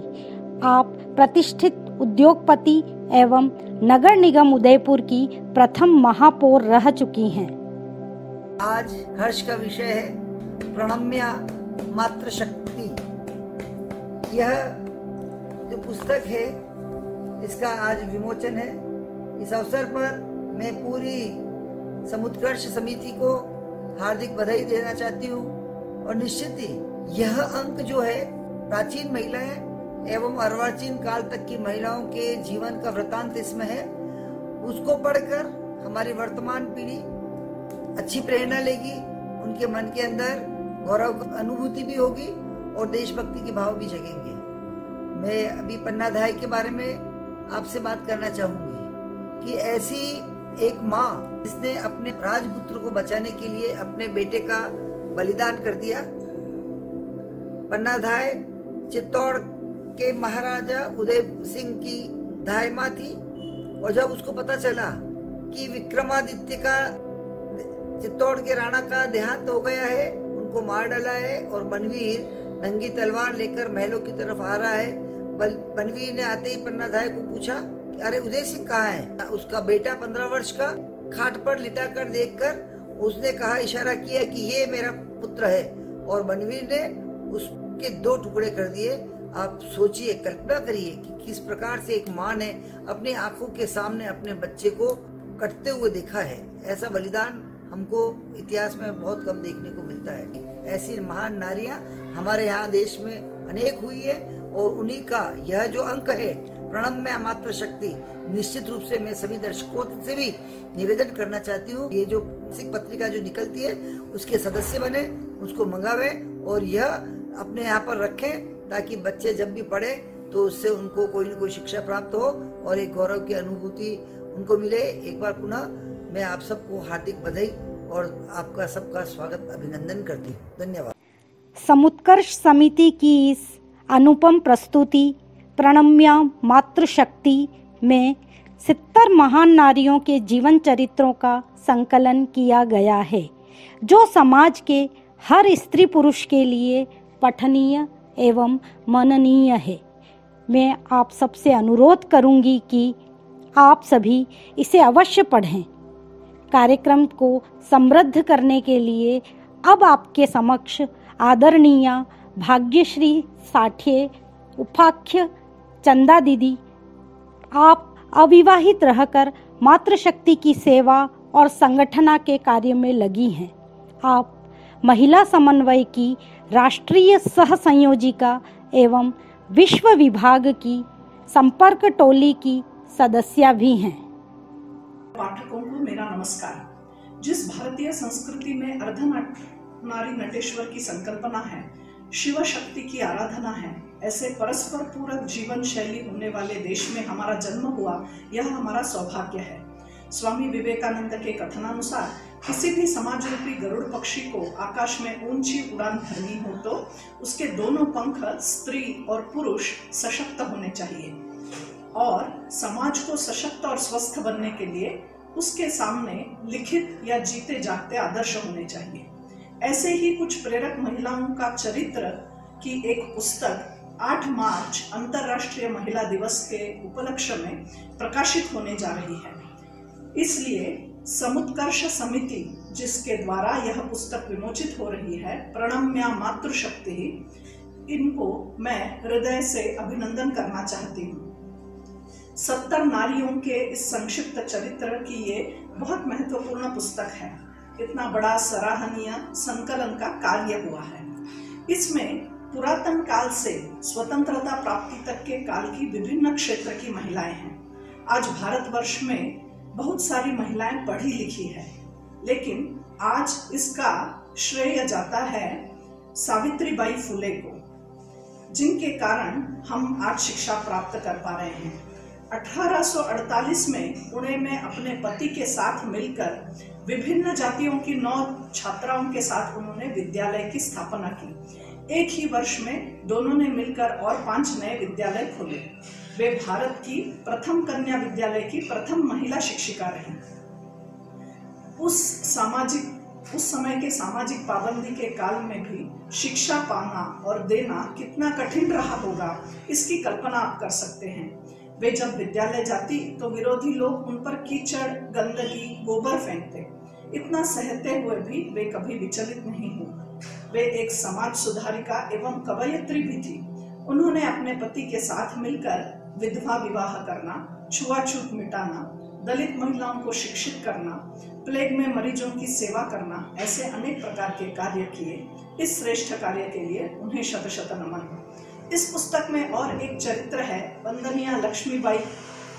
आप प्रतिष्ठित उद्योगपति एवं नगर निगम उदयपुर की प्रथम महापौर रह चुकी हैं। आज हर्ष का विषय है प्रणम्या मातृशक्ति। यह जो पुस्तक है इसका आज विमोचन है। इस अवसर पर मैं पूरी समुत्कर्ष समिति को हार्दिक बधाई देना चाहती हूँ और निश्चित ही यह अंक जो है प्राचीन महिलाएं एवं अर्वाचीन काल तक की महिलाओं के जीवन का वृतांत इसमें है। उसको पढ़कर हमारी वर्तमान पीढ़ी अच्छी प्रेरणा लेगी, उनके मन के अंदर गौरव अनुभूति भी होगी और देशभक्ति के भाव भी जगेंगे। मैं अभी पन्नाधाय के बारे में आपसे बात करना चाहूंगी कि ऐसी एक माँ जिसने अपने राजपुत्र को बचाने के लिए अपने बेटे का बलिदान कर दिया। पन्नाधाय चित्तौड़ के महाराजा उदय सिंह की धाय माँ थी और जब उसको पता चला कि विक्रमादित्य का चित्तौड़ के राणा का देहांत हो गया है, उनको मार डाला है और बनवीर नंगी तलवार लेकर महलों की तरफ आ रहा है। बनवीर ने आते ही पन्नाधाय को पूछा अरे उदय सिंह कहाँ है? उसका बेटा 15 वर्ष का खाट पर लिटा कर देखकर उसने कहा, इशारा किया कि ये मेरा पुत्र है और बनवीर ने उसके 2 टुकड़े कर दिए। आप सोचिए, कल्पना करिए कि किस प्रकार से एक माँ ने अपनी आंखों के सामने अपने बच्चे को कटते हुए देखा है। ऐसा बलिदान हमको इतिहास में बहुत कम देखने को मिलता है। ऐसी महान नारियां हमारे यहाँ देश में अनेक हुई है और उन्हीं का यह जो अंक है प्रणम्या मातृशक्ति, निश्चित रूप से मैं सभी दर्शकों से भी निवेदन करना चाहती हूँ, ये जो मासिक पत्रिका जो निकलती है उसके सदस्य बने, उसको मंगावे और यह अपने यहाँ पर रखें ताकि बच्चे जब भी पढ़े तो उससे उनको कोई न कोई शिक्षा प्राप्त हो और एक गौरव की अनुभूति उनको मिले। एक बार पुनः मैं आप सबको हार्दिक बधाई और आपका सबका स्वागत अभिनंदन करती हूँ। धन्यवाद। समुत्कर्ष समिति की इस अनुपम प्रस्तुति प्रणम्या मातृशक्ति में 70 महान नारियों के जीवन चरित्रों का संकलन किया गया है, जो समाज के हर स्त्री पुरुष के लिए पठनीय एवं मननीय है। मैं आप सबसे अनुरोध करूंगी कि आप सभी इसे अवश्य पढ़ें। कार्यक्रम को समृद्ध करने के लिए अब आपके समक्ष आदरणीय भाग्यश्री साठे उपाख्य चंदा दीदी, आप अविवाहित रहकर मातृशक्ति की सेवा और संगठना के कार्य में लगी हैं। आप महिला समन्वय की राष्ट्रीय सह संयोजिका एवं विश्व विभाग की संपर्क टोली की सदस्य भी हैं। पाठकों को मेरा नमस्कार। जिस भारतीय संस्कृति में अर्धनारी नटेश्वर की संकल्पना है, शिव शक्ति की आराधना है, ऐसे परस्पर पूरक जीवन शैली होने वाले देश में हमारा जन्म हुआ, यह हमारा सौभाग्य है। स्वामी विवेकानंद के कथनानुसार किसी भी समाज रूपी गरुड़ पक्षी को आकाश में ऊंची उड़ान भरनी हो तो उसके दोनों पंख स्त्री और पुरुष सशक्त होने चाहिए और समाज को सशक्त और स्वस्थ बनने के लिए उसके सामने लिखित या जीते जागते आदर्श होने चाहिए। ऐसे ही कुछ प्रेरक महिलाओं का चरित्र की एक पुस्तक 8 मार्च अंतर्राष्ट्रीय महिला दिवस के उपलक्ष्य में प्रकाशित होने जा रही है। इसलिए समुत्कर्ष समिति जिसके द्वारा यह पुस्तक विमोचित हो रही है, प्रणम्या मातृशक्ति, इनको मैं हृदय से अभिनंदन करना चाहती हूँ। 70 नारियों के इस संक्षिप्त चरित्र की ये बहुत महत्वपूर्ण पुस्तक है। इतना बड़ा सराहनीय संकलन का कार्य हुआ है। इसमें पुरातन काल से स्वतंत्रता प्राप्ति तक के काल की विभिन्न क्षेत्र की महिलाएं हैं। आज भारतवर्ष में बहुत सारी महिलाएं पढ़ी लिखी है, लेकिन आज इसका श्रेय जाता है सावित्रीबाई फुले को। जिनके कारण हम आज शिक्षा प्राप्त कर पा रहे हैं। 1848 में पुणे में अपने पति के साथ मिलकर विभिन्न जातियों की 9 छात्राओं के साथ उन्होंने विद्यालय की स्थापना की। एक ही वर्ष में दोनों ने मिलकर और 5 नए विद्यालय खोले। वे भारत की प्रथम कन्या विद्यालय की प्रथम महिला शिक्षिका रहीं। उस समय के सामाजिक पाबंदी के काल में भी शिक्षा पाना और देना कितना कठिन रहा होगा, इसकी कल्पना आप कर सकते हैं। वे जब विद्यालय जाती तो विरोधी लोग उन पर कीचड़, गंदगी, गोबर फेंकते। इतना सहते हुए भी वे कभी विचलित नहीं हुई। वे एक समाज सुधारिका एवं कवयित्री भी थी। उन्होंने अपने पति के साथ मिलकर विधवा विवाह करना, छुआछूत मिटाना, दलित महिलाओं को शिक्षित करना, प्लेग में मरीजों की सेवा करना, ऐसे अनेक प्रकार के कार्य किए। इस श्रेष्ठ कार्य के लिए उन्हें शत शत नमन। इस पुस्तक में और एक चरित्र है वंदनीय लक्ष्मीबाई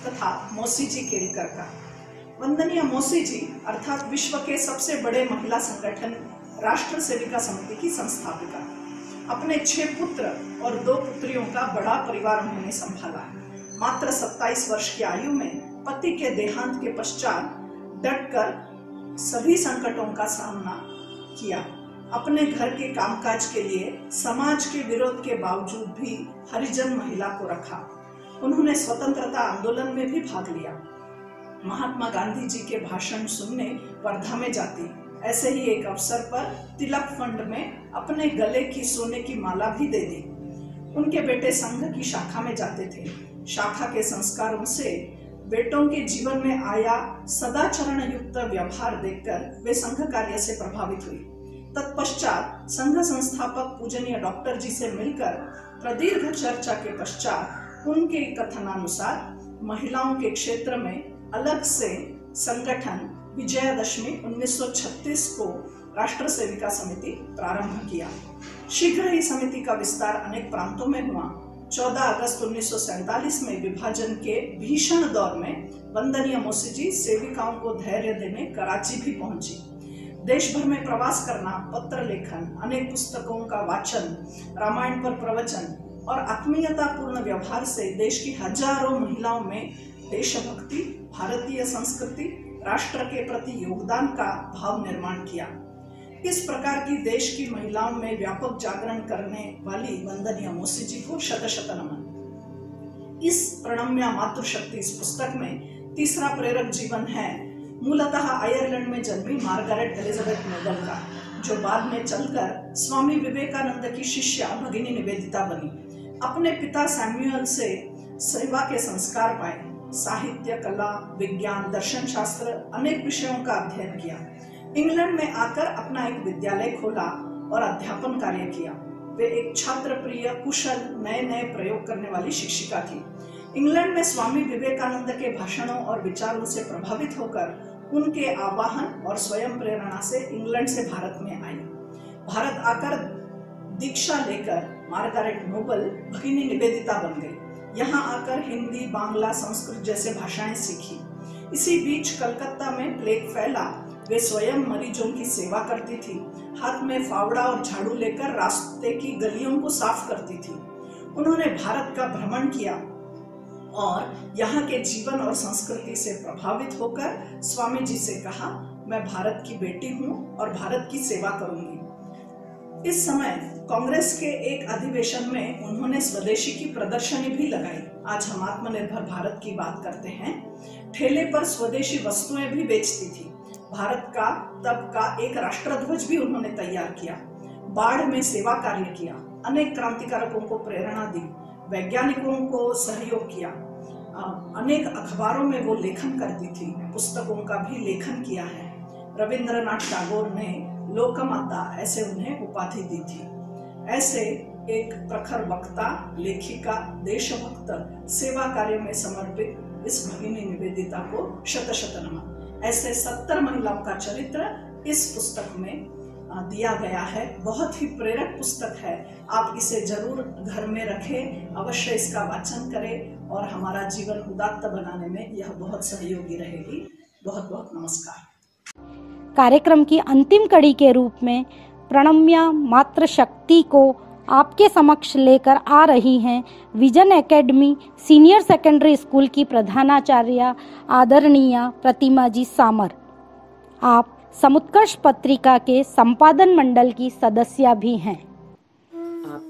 तथा मौसी जी केलकर का। वंदनीय मौसी जी अर्थात विश्व के सबसे बड़े महिला संगठन राष्ट्र सेविका समिति की संस्थापिका। अपने 6 पुत्र और 2 पुत्रियों का बड़ा परिवार उन्होंने संभाला। मात्र 27 वर्ष की आयु में पति के देहांत के पश्चात डटकर सभी संकटों का सामना किया। अपने घर के कामकाज के लिए समाज के विरोध के बावजूद भी हरिजन महिला को रखा। उन्होंने स्वतंत्रता आंदोलन में भी भाग लिया। महात्मा गांधी जी के भाषण सुनने वर्धा में जाती। ऐसे ही एक अवसर पर तिलक फंड में अपने गले की सोने की माला भी दे दी। उनके बेटे संघ की शाखा में जाते थे। शाखा के संस्कारों से बेटों के जीवन में आया सदाचरण युक्त व्यवहार देखकर वे संघ कार्य से प्रभावित हुई। तत्पश्चात संघ संस्थापक पूजनीय डॉक्टर जी से मिलकर प्रदीर्घ चर्चा के पश्चात उनके कथनानुसार महिलाओं के क्षेत्र में अलग से संगठन विजयादशमी 1936 को राष्ट्र सेविका समिति प्रारंभ किया। शीघ्र ही समिति का विस्तार अनेक प्रांतों में हुआ। 14 अगस्त 1947 में विभाजन के भीषण दौर में वंदनीय मौसी जी सेविकाओं को धैर्य देने कराची भी पहुंची। देश भर में प्रवास करना, पत्र लेखन, अनेक पुस्तकों का वाचन, रामायण पर प्रवचन और आत्मीयतापूर्ण व्यवहार से देश की हजारों महिलाओं में देशभक्ति, भारतीय संस्कृति, राष्ट्र के प्रति योगदान का भाव निर्माण किया। इस प्रकार की देश की महिलाओं में व्यापक जागरण करने वाली वंदनीय मौसी जी को शत शत नमन। इस प्रणम्या मातृशक्ति इस पुस्तक में तीसरा प्रेरक जीवन है मूलतः आयरलैंड में जन्मी मार्गारेट एलिजाबेथ नोबल का, जो बाद में चलकर स्वामी विवेकानंद की शिष्या भगिनी निवेदिता बनी। अपने पिता सैमुअल से सेवा के संस्कार पाए। साहित्य, कला, विज्ञान, दर्शन शास्त्र अनेक विषयों का अध्ययन किया। इंग्लैंड में आकर अपना एक विद्यालय खोला और अध्यापन कार्य किया। वे एक छात्र प्रिय, कुशल, नए नए प्रयोग करने वाली शिक्षिका थी। इंग्लैंड में स्वामी विवेकानंद के भाषणों और विचारों से प्रभावित होकर उनके आवाहन और स्वयं प्रेरणा से इंग्लैंड से भारत में आई। भारत आकर दीक्षा लेकर मार्गारेट नोबल भगिनी निवेदिता बन गई। यहाँ आकर हिंदी, बांग्ला, संस्कृत जैसे भाषाएं सीखी। इसी बीच कलकत्ता में प्लेग फैला। वे स्वयं मरीजों की सेवा करती थी। हाथ में फावड़ा और झाड़ू लेकर रास्ते की गलियों को साफ करती थी। उन्होंने भारत का भ्रमण किया और यहाँ के जीवन और संस्कृति से प्रभावित होकर स्वामी जी से कहा, मैं भारत की बेटी हूँ और भारत की सेवा करूंगी। इस समय कांग्रेस के एक अधिवेशन में उन्होंने स्वदेशी की प्रदर्शनी भी लगाई। आज हम आत्मनिर्भर भारत की बात करते हैं। ठेले पर स्वदेशी वस्तुएं भी बेचती थी। भारत का तब का एक राष्ट्रध्वज भी उन्होंने तैयार किया। बाढ़ में सेवा कार्य किया। अनेक क्रांतिकारकों को प्रेरणा दी। वैज्ञानिकों को सहयोग किया। अनेक अखबारों में वो लेखन करती थी। पुस्तकों का भी लेखन किया है। रविंद्रनाथ टैगोर ने लोकमाता ऐसे उन्हें उपाधि दी थी। ऐसे एक प्रखर वक्ता, लेखिका, देशभक्त, सेवा कार्य में समर्पित इस भगिनी निवेदिता को शत शत नमन। ऐसे 70 महिलाओं का चरित्र इस पुस्तक में दिया गया है। बहुत ही प्रेरक पुस्तक है। आप इसे जरूर घर में रखें, अवश्य इसका वाचन करें और हमारा जीवन उदात्त बनाने में यह बहुत सहयोगी रहेगी। बहुत बहुत नमस्कार। कार्यक्रम की अंतिम कड़ी के रूप में प्रणम्या मातृशक्ति को आपके समक्ष लेकर आ रही हैं vision academy senior secondary school की प्रधानाचार्य आदरणीय प्रतिमा जी सामर। आप समुत्कर्ष पत्रिका के संपादन मंडल की सदस्य भी हैं। आप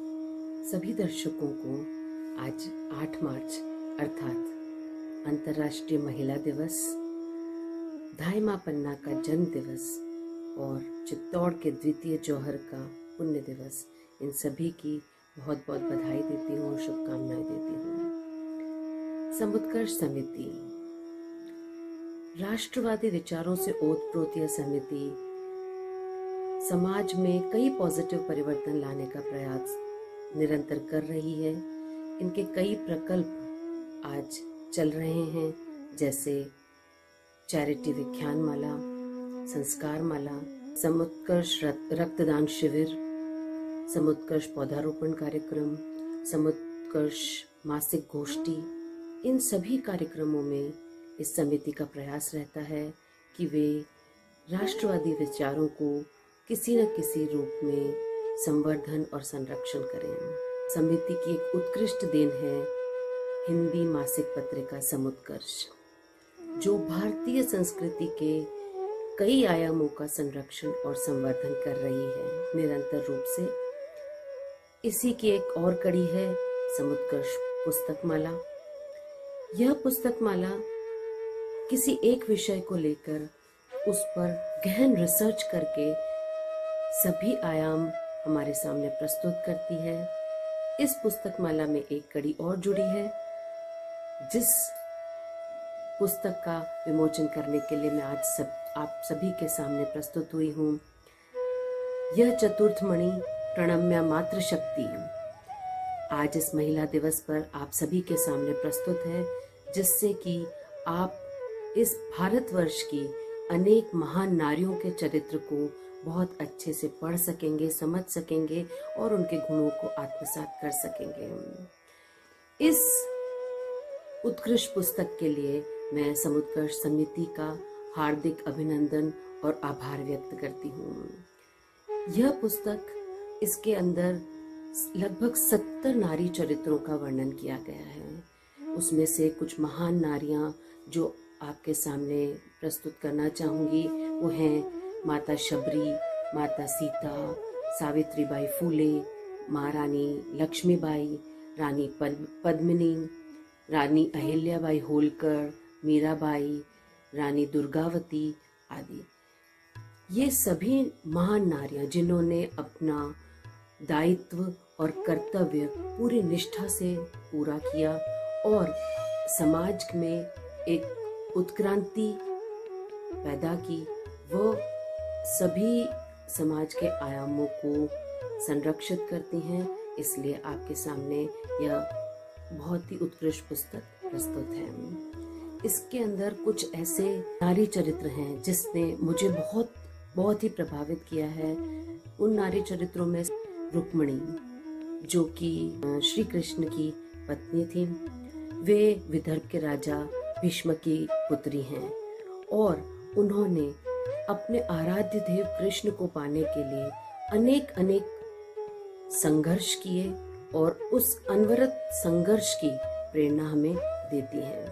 सभी दर्शकों को आज 8 मार्च अर्थात अंतर्राष्ट्रीय महिला दिवस, धायमा पन्ना का जन्म दिवस और चित्तौड़ के द्वितीय जौहर का पुण्य दिवस, इन सभी की बहुत बहुत बधाई देती हूँ और शुभकामनाएं देती हूँ। समुत्कर्ष समिति राष्ट्रवादी विचारों से ओतप्रोत यह समिति समाज में कई पॉजिटिव परिवर्तन लाने का प्रयास निरंतर कर रही है। इनके कई प्रकल्प आज चल रहे हैं, जैसे चैरिटी विज्ञान माला, संस्कार माला, समुत्कर्ष रक्तदान शिविर, समुत्कर्ष पौधारोपण कार्यक्रम, समुत्कर्ष मासिक गोष्ठी। इन सभी कार्यक्रमों में इस समिति का प्रयास रहता है कि वे राष्ट्रवादी विचारों को किसी न किसी रूप में संवर्धन और संरक्षण करें। समिति की एक उत्कृष्ट देन है हिंदी मासिक पत्रिका समुत्कर्ष, जो भारतीय संस्कृति के कई आयामों का संरक्षण और संवर्धन कर रही है निरंतर रूप से। इसी की एक और कड़ी है समुत्कर्ष पुस्तक माला। यह पुस्तक माला किसी एक विषय को लेकर उस पर गहन रिसर्च करके सभी आयाम हमारे सामने प्रस्तुत करती है। इस पुस्तक माला में एक कड़ी और जुड़ी है, जिस पुस्तक का विमोचन करने के लिए मैं आज आप सभी के सामने प्रस्तुत हुई हूँ। यह चतुर्थ मणि प्रणम्या मातृशक्ति आज इस महिला दिवस पर आप सभी के सामने प्रस्तुत है, जिससे कि आप इस भारतवर्ष की अनेक महान नारियों के चरित्र को बहुत अच्छे से पढ़ सकेंगे, समझ सकेंगे और उनके गुणों को आत्मसात कर सकेंगे। इस उत्कृष्ट पुस्तक के लिए मैं समुत्कर्ष समिति का हार्दिक अभिनंदन और आभार व्यक्त करती हूँ। यह पुस्तक, इसके अंदर लगभग 70 नारी चरित्रों का वर्णन किया गया है। उसमें से कुछ महान नारियां जो आपके सामने प्रस्तुत करना चाहूंगी वो हैं माता शबरी, माता सीता, सावित्रीबाई फूले, महारानी लक्ष्मीबाई, रानी पद्मिनी, रानी अहिल्याबाई होलकर, मीराबाई, रानी दुर्गावती आदि। ये सभी महान नारियां जिन्होंने अपना दायित्व और कर्तव्य पूरी निष्ठा से पूरा किया और समाज में एक उत्क्रांति पैदा की, वो सभी समाज के आयामों को संरक्षित करती हैं। इसलिए आपके सामने यह बहुत ही उत्कृष्ट पुस्तक प्रस्तुत है। इसके अंदर कुछ ऐसे नारी चरित्र हैं जिसने मुझे बहुत ही प्रभावित किया है। उन नारी चरित्रों में रुक्मिणी, जो कि श्री कृष्ण की पत्नी थी, वे विदर्भ के राजा भीष्म की पुत्री हैं और उन्होंने अपने आराध्य देव कृष्ण को पाने के लिए अनेक संघर्ष किए और उस अनवरत संघर्ष की प्रेरणा हमें देती है।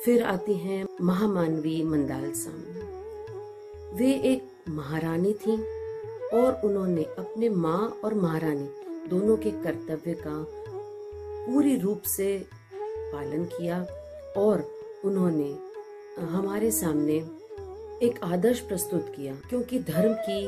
फिर आती हैं महामानवी मंदालसा। वे एक महारानी थी और उन्होंने अपने माँ और महारानी दोनों के कर्तव्य का पूरी रूप से पालन किया और उन्होंने हमारे सामने एक आदर्श प्रस्तुत किया। क्योंकि धर्म की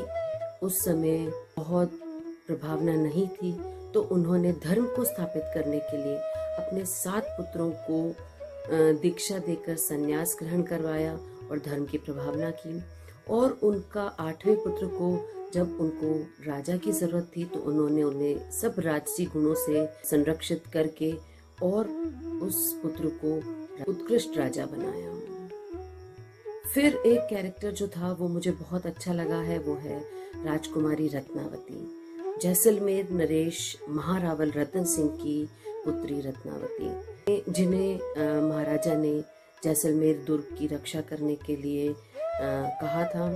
उस समय बहुत प्रभावना नहीं थी, तो उन्होंने धर्म को स्थापित करने के लिए अपने 7 पुत्रों को दीक्षा देकर संन्यास ग्रहण करवाया और धर्म की प्रभावना की। और उनका 8वें पुत्र को जब उनको राजा की जरूरत थी तो उन्होंने उन्हें सब राजसी गुणों से संरक्षित करके और उस पुत्र को उत्कृष्ट राजा बनाया। फिर एक कैरेक्टर जो था वो मुझे बहुत अच्छा लगा है, वो है राजकुमारी रत्नावती, जैसलमेर नरेश महारावल रतन सिंह की पुत्री रत्नावती, जिन्हें महाराजा ने जैसलमेर दुर्ग की रक्षा करने के लिए कहा था।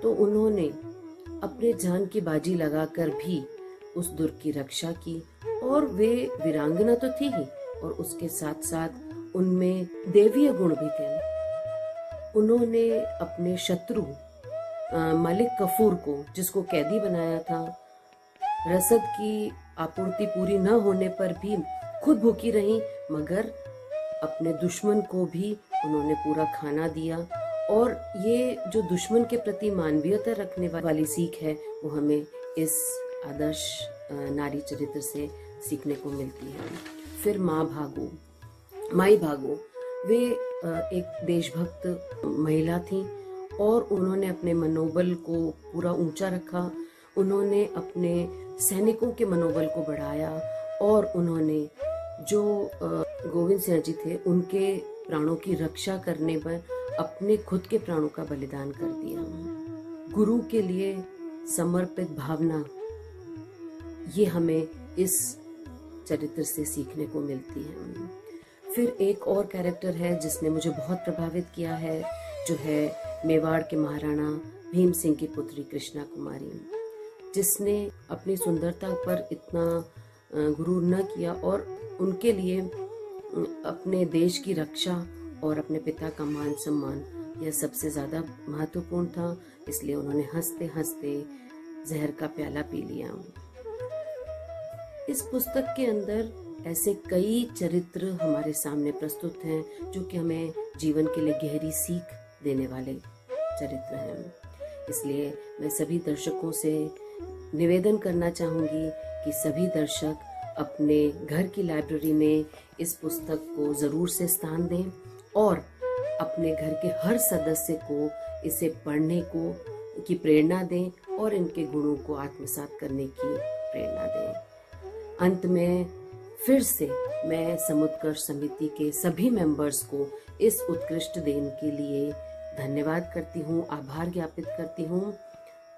तो उन्होंने अपने जान की बाजी लगाकर भी उस दुर्ग की रक्षा की। और वे वीरांगना तो थी ही, और उसके साथ साथ उनमें देवीय गुण भी थे। उन्होंने अपने शत्रु मलिक कफूर को, जिसको कैदी बनाया था, रसद की आपूर्ति पूरी न होने पर भी खुद भूखी रही, मगर अपने दुश्मन को भी उन्होंने पूरा खाना दिया। और ये जो दुश्मन के प्रति मानवीयता रखने वाली सीख है, वो हमें इस आदर्श नारी चरित्र से सीखने को मिलती है। फिर माई भागो, वे एक देशभक्त महिला थी और उन्होंने अपने मनोबल को पूरा ऊंचा रखा। उन्होंने अपने सैनिकों के मनोबल को बढ़ाया और उन्होंने जो गोविंद सिंह जी थे, उनके प्राणों की रक्षा करने पर अपने खुद के प्राणों का बलिदान कर दिया। गुरु के लिए समर्पित भावना, ये हमें इस चरित्र से सीखने को मिलती है। फिर एक और कैरेक्टर है जिसने मुझे बहुत प्रभावित किया है, जो है मेवाड़ के महाराणा भीम सिंह की पुत्री कृष्णा कुमारी, जिसने अपनी सुंदरता पर इतना गुरूर न किया और उनके लिए अपने देश की रक्षा और अपने पिता का मान सम्मान यह सबसे ज्यादा महत्वपूर्ण था। इसलिए उन्होंने हंसते हंसते जहर का प्याला पी लिया। इस पुस्तक के अंदर ऐसे कई चरित्र हमारे सामने प्रस्तुत हैं जो कि हमें जीवन के लिए गहरी सीख देने वाले चरित्र हैं। इसलिए मैं सभी दर्शकों से निवेदन करना चाहूंगी कि सभी दर्शक अपने घर की लाइब्रेरी में इस पुस्तक को जरूर से स्थान दें और अपने घर के हर सदस्य को इसे पढ़ने की प्रेरणा दें और इनके गुणों को आत्मसात करने की प्रेरणा दें। अंत में फिर से मैं समुत्कर्ष समिति के सभी मेंबर्स को इस उत्कृष्ट देन के लिए धन्यवाद करती हूँ, आभार ज्ञापित करती हूँ।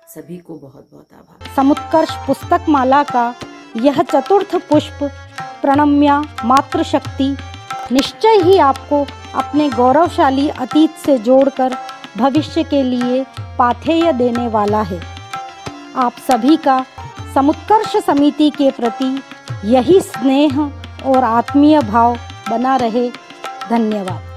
सभी को बहुत बहुत आभार। समुत्कर्ष पुस्तक माला का यह चतुर्थ पुष्प प्रणम्या मातृशक्ति निश्चय ही आपको अपने गौरवशाली अतीत से जोड़कर भविष्य के लिए पाथेय देने वाला है। आप सभी का समुत्कर्ष समिति के प्रति यही स्नेह और आत्मीय भाव बना रहे। धन्यवाद।